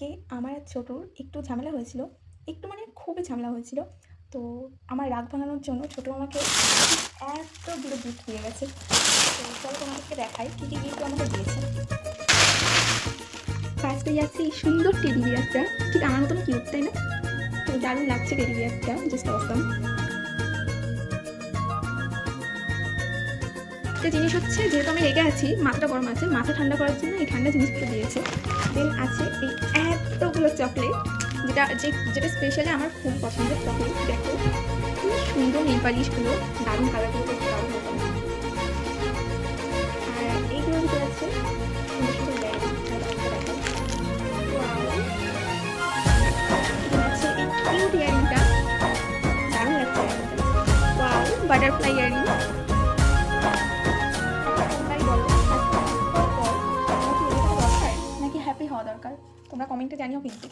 আজকে আমার আর ছোটোর একটু ঝামেলা হয়েছিল। একটু মানে খুবই ঝামেলা হয়েছিল। তো আমার রাগ ভাঙানোর জন্য ছোটো আমাকে এতগুলো গিফট দিয়ে গেছে। তো চলো তোমাদেরকে দেখাই কী কী গিফট আমাকে দিয়েছে। ফার্স্টে যাচ্ছে এই সুন্দর টেডি বিয়ারটা, ঠিক আমার মতন কিউট, তাই না? তো দারুণ লাগছে টেডি বিয়ারটা, জাস্ট অসাম। একটা জিনিস হচ্ছে, যেহেতু আমি রেগে আছি, মাথাটা গরম আছে, মাথা ঠান্ডা করার জন্য এই ঠান্ডা জিনিসগুলো দিয়েছে। দেন আছে এই এতগুলো চকলেট, যেটা স্পেশালি আমার খুব পছন্দের চকলেট। দেখো কি সুন্দর নেল পালিশগুলো, দারুণ কালারগুলো দেখতে দারুণ মতন। আর এইগুলোর ভিতরে আছে সুন্দর সুন্দর ব্যাগ। আছে এই কিউট ইয়ারিংটা, দারুণ লাগছে ইয়ারিংটা। Wow, butterfly earring. নাকি হ্যাপি হওয়া দরকার? তোমরা কমেন্টে জানিও কিন্তু।